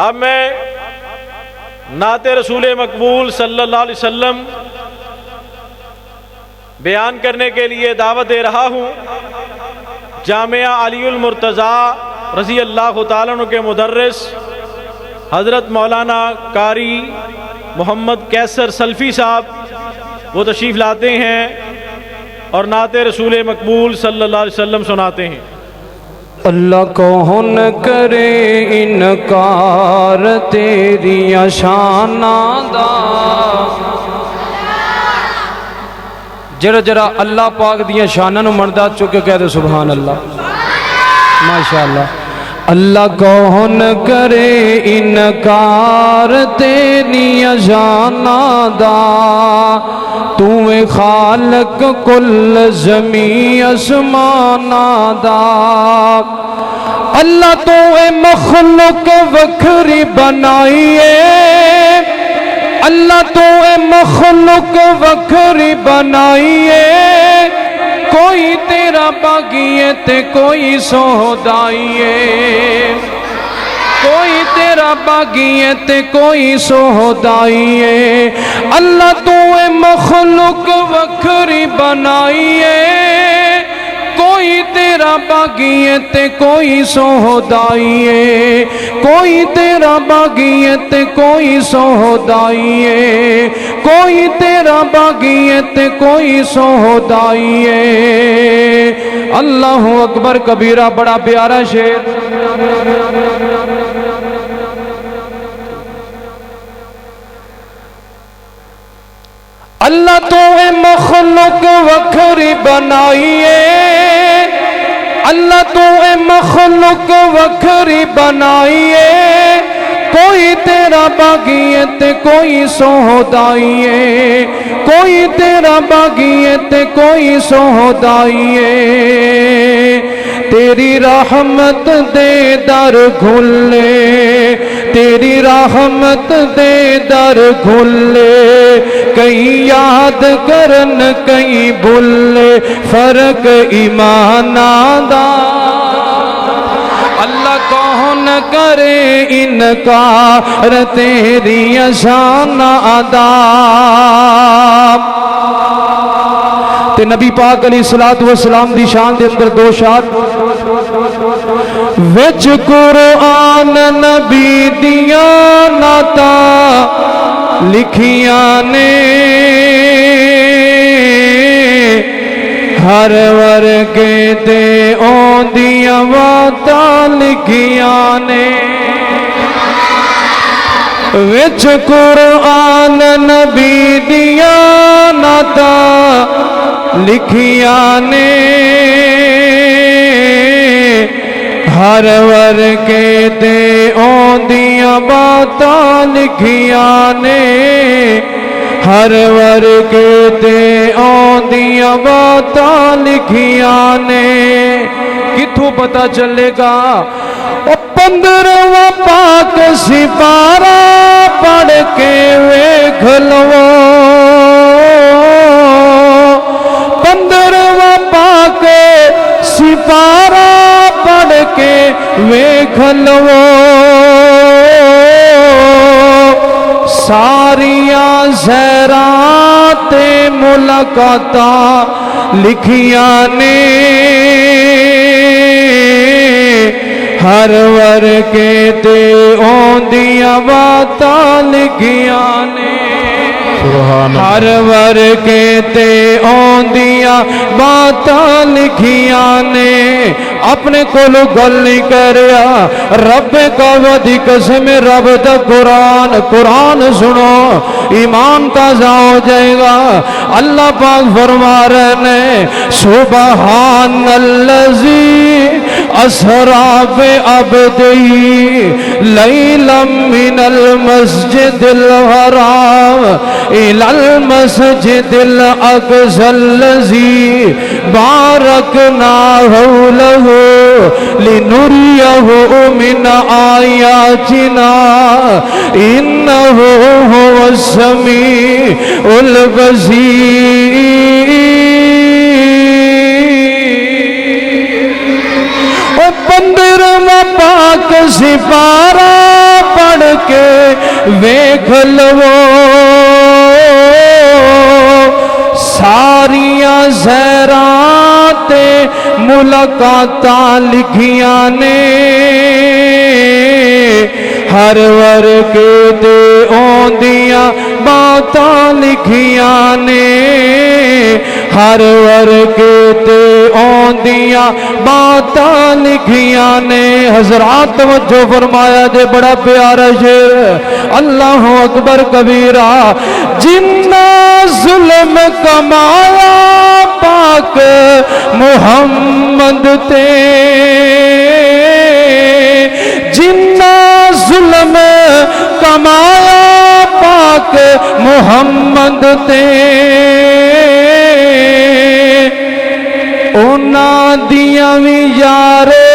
اب میں نعت رسول مقبول صلی اللہ علیہ وسلم بیان کرنے کے لیے دعوت دے رہا ہوں جامعہ علی المرتضیٰ رضی اللہ تعالیٰ عنہ کے مدرس حضرت مولانا قاری محمد کیسر سلفی صاحب وہ تشریف لاتے ہیں اور نعت رسول مقبول صلی اللہ علیہ وسلم سناتے ہیں۔ اللہ کون کرے انکار تیری شانہ دا، جرا جرا اللہ پاک دیا شانہ نو مردہ چکے کہہ دے سبحان اللہ ماشاءاللہ۔ اللہ کون کرے انکار تیری شانہ دا، تو خالق کل زمین اسمانہ دا۔ اللہ تو مخلوق وکھری بنائیے، اللہ تو مخلوق وکھری بنائیے، کوئی تیرا باغی ہے تے کوئی سودائی ہے، کوئی تیرا باغی ہے تے کوئی سودائی ہے۔ اللہ تو مخلوق وکھری بنائی ہے، کوئی تیرا باغی ہے تے کوئی سودائی ہے، کوئی تیرا باغی ہے تے کوئی سودائی ہے، کوئی تیرا باغی ہے تے کوئی سودائی ہے۔ اللہ اکبر کبیرہ، بڑا پیارا شعر۔ اللہ تو مخلوق وکھری بنائیے، اللہ تو مخلوق وکھری بنائیے، کوئی تیرا باغی ہے تے کوئی سودائی ہے، کوئی تیرا باغی ہے تے کوئی سودائی ہے۔ تیری رحمت دے در کھلے، تیری رحمت دے در کھلے، کئی یاد کرن کئی بھولے، فرق ایمان دا۔ اللہ کون کرے انکار تیری شان ادا۔ تے نبی پاک علیہ السلام دی شان دے اندر دو شاد وچ قرآن نبی دیاں نعتاں لکھیاں نے، ہر ورگے تے اوندیاں باتاں لکھیاں نے، وچ قرآن نبی دیاں نعتاں لکھیاں نے، ہر ورگے تے اوندیاں باتاں لکھیاں نے، ہر ورگے تے اوندیاں باتاں لکھیاں نے۔ کتھوں پتہ چلے گا؟ 15واں پاک سپارہ پڑھ کے ویکھ لو، 15واں پاک سپارہ پڑھ کے ویکھ لو، ساریاں زہرات ملاقاتاں لکھیاں نے، ہر ورگے تے اوندیاں باتاں لکھیاں نے، ہر ورگے تے اوندیاں باتاں لکھیاں نے۔ اپنے کولو گل نہیں کریا، رب کا ودی قسم، رب دا قرآن، قرآن سنو ایمان تازہ ہو جائے گا۔ اللہ پاک فرما رہے ہیں سبحان اللذی اسرا بعبدہ لیلا من المسجد الحرام الى المسجد الاقصى الذي باركنا حوله لنريه من آياتنا إنه هو السميع البصير۔ 15واں پاک سپارہ پڑھ کے ویکھ لو ساریاں زہرات ملاقاتاں لکھیاں نے ہر ورکے تے اوندیاں باتاں لکھیاں نے ہر ورکے تے اوندیاں باتاں لکھیاں نے حضرات توجہ فرمایا جے بڑا پیارا شعر اللہ اکبر کبیرہ جنہ ظلم کمایا پاک محمد تے جنہ ظلم کمایا پاک محمد تے اونا دیاں وی یارے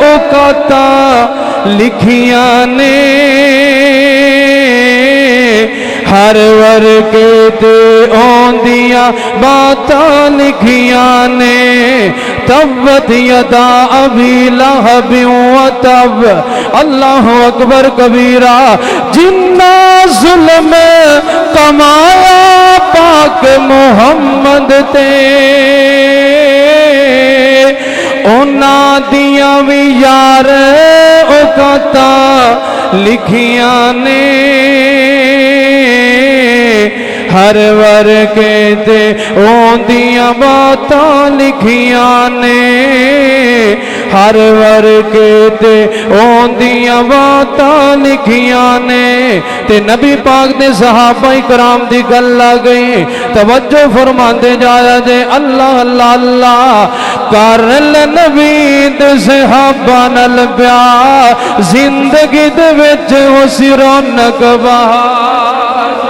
اوقاتاں لکھیاں نے ہر ورکے تے اوندیاں باتاں لکھیاں نے تبت یدا ابی لہب وتب اللہ اکبر کبیرہ جنہ ظلم کمایا پاک محمد تے اونا دیاں وی یار اوقاتاں لکھیاں نے ہر ورکے تے اوندیاں باتاں لکھیاں نے ہر ورکے تے اوندیاں باتاں لکھیاں نے تے نبی پاک دے صحابہ کرام دی گل آ گئی توجہ فرماندے جایا جے اللہ اللہ اللہ کر لے نبی دے صحابہ نال پیار زندگی دے وچ اسی رونق بہار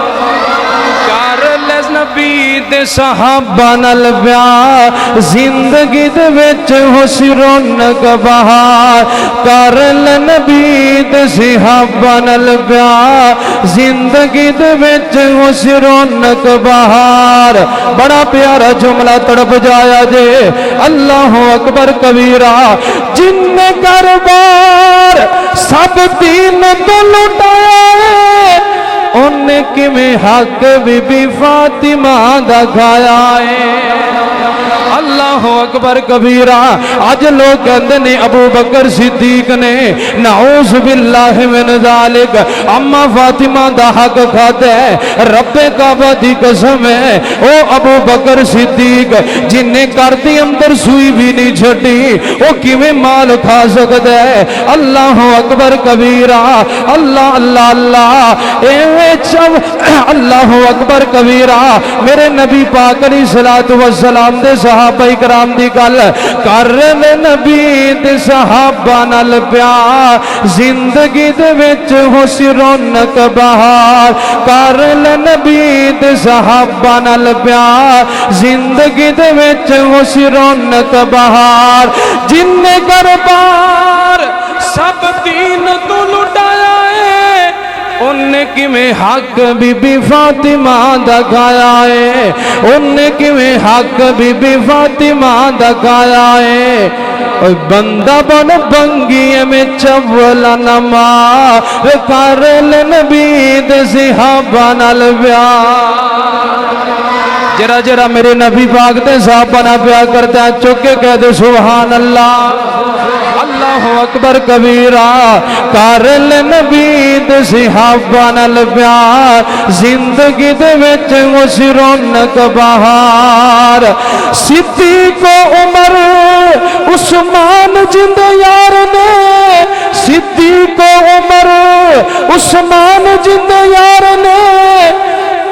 نبی دے صحابہ نال پیار زندگی دے وچ ہوسی رونق بہار کر لے نبی دے صحابہ نال پیار زندگی دے وچ ہوسی رونق بہار بڑا پیارا جملہ تڑپ جایا جے اللہ اکبر کبیرہ جن نے دربار سب دین تو لٹایا انہیں کمیں حق بی بی فاطمہ دا کھایا ہے اللہ اکبر کبیرہ آج لوگ کہندے نے ابو بکر صدیق نے نعوذ باللہ من ذالک اما فاطمہ دا حق کھاتے ہے رب کعبہ دی قسم ہے او ابو بکر صدیق جن نے کردی اندر سوئی بھی نہیں چھٹی او کیویں مال کھا سکتا ہے اللہ اکبر کبیرہ اللہ اللہ اللہ اللہ اکبر کبیرہ میرے نبی پاک علیہ السلام دے صحابہ کرام دی گل کر لے نبی دے صحابہ نال پیار زندگی دے وچ ہوسی رونق بہار کر لے نبی دے صحابہ نال پیار زندگی دے وچ ہوسی رونق بہار جن نے دربار سب دین تو لٹایا انہیں کمیں حق بی بی فاطمہ دا کھایا ہے انہیں کمیں حق بی بی فاطمہ دا کھایا ہے بندہ بن بنگی میں چولا نماز کر لے نبی دے صحابہ نال پیار جرا جرا میرے نبی پاک دے صحابہ نال پیار کرتا ہے چکے کہہ دے سبحان اللہ اللہ اکبر کبیرہ کر لے نبی دے صحابہ نال پیار زندگی دے وچ اسی رونق بہار صدیق و عمر عثمان جند یار نے صدیق و عمر عثمان جند یار نے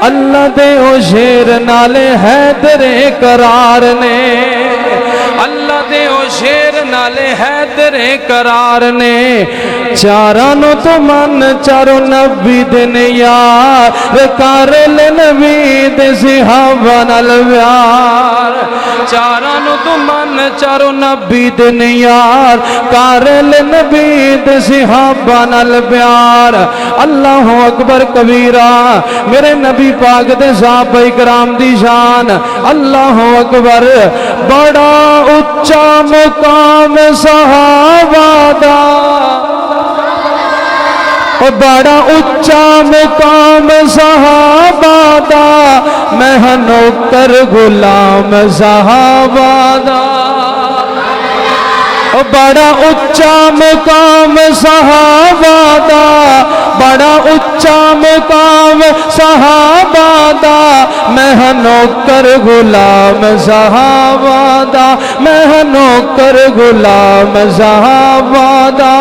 اللہ دے او شیر نالے حیدر قرار نے اللہ دے او شیر نالے حیدر قرار نے چارانو تو من چارو نبی دن یار کر لے نبی دے صحابہ نال پیار چارانو تو من چارو نبی دن یار کر لے نبی دے صحابہ نال پیار اللہ اکبر کبیرہ میرے نبی پاک دے صحابہ کرام دی شان اللہ اکبر بڑا اچا مقام صحابہ دا بڑا اچا مقام صحابہ دا میں ہاں نوکر غلام صحابہ دا بڑا اچا مقام صحابہ دا بڑا اچا مقام صحابہ دا میں ہاں نوکر غلام صحابہ دا میں ہاں نوکر غلام صحابہ دا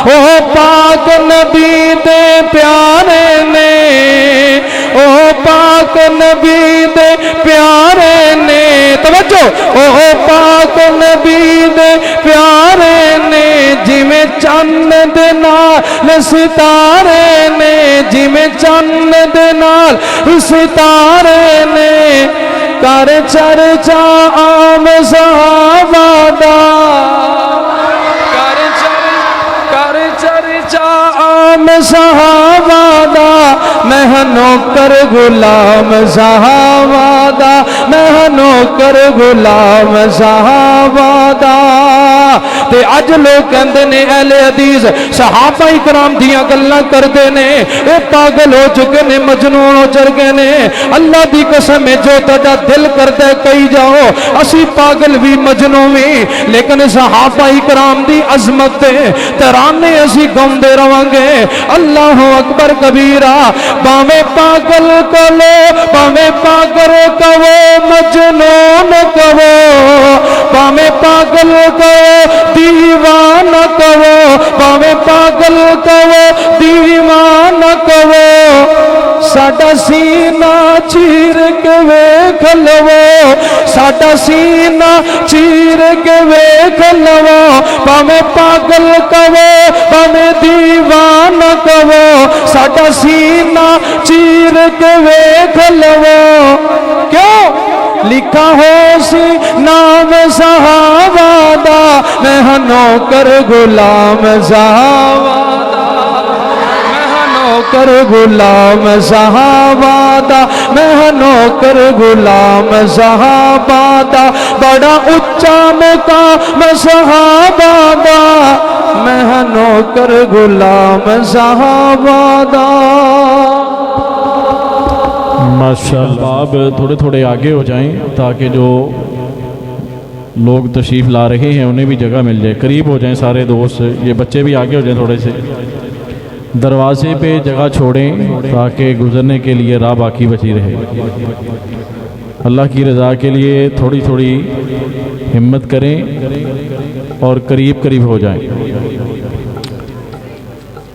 او پاک نبی دے پیارے نے او پاک نبی دے پیارے نے توجہ او پاک نبی دے پیارے نے جویں چند دے نال ستارے نے جویں چند دے نال ستارے نے کر چرچا عام صحابہ دا عام صحابہ دا میں ہاں نوکر غلام صحابہ دا میں ہاں نوکر غلام صحابہ دا تے اج لوگ کہندے نے اہل حدیث صحابہ کرام دیاں گلاں کردے نے اے پاگل ہو چکے نے مجنون ہو چکے نے اللہ دی قسم ہے جو تہاڈا دل کردا ہے کہی جاؤ اسی پاگل بھی مجنون بھی لیکن صحابہ کرام دی عظمت تے ترانے اسی گاؤندے رہاں گے اللہ اکبر کبیرہ باویں پاگل کلو باویں پاگل کہو مجنون کہو باویں پاگل کہو دیوان کہو باویں پاگل کہو دیوان کہو ساڈا سینہ چیر کے ویکھ لو ساڈا سینہ چیر کے ویکھ لو باویں پاگل کہو باویں دیوان کہو ساڈا سینہ چیر کے ویکھ لو کیوں لکھا ہو سی نام صحابہ دا میں ہاں نوکر غلام صحابہ نوکر غلام صحابہ دا میں ہاں نوکر غلام صحابہ دا بڑا اچا مقام صحابہ دا میں ہاں نوکر غلام صحابہ دا ماشاءاللہ آپ تھوڑے تھوڑے آگے ہو جائیں تاکہ جو لوگ تشریف لا رہے ہیں انہیں بھی جگہ مل جائے قریب ہو جائیں سارے دوست یہ بچے بھی آگے ہو جائیں تھوڑے سے دروازے پہ جگہ چھوڑیں تاکہ گزرنے کے لیے راہ باقی بچی رہے اللہ کی رضا کے لیے تھوڑی تھوڑی ہمت کریں اور قریب قریب ہو جائیں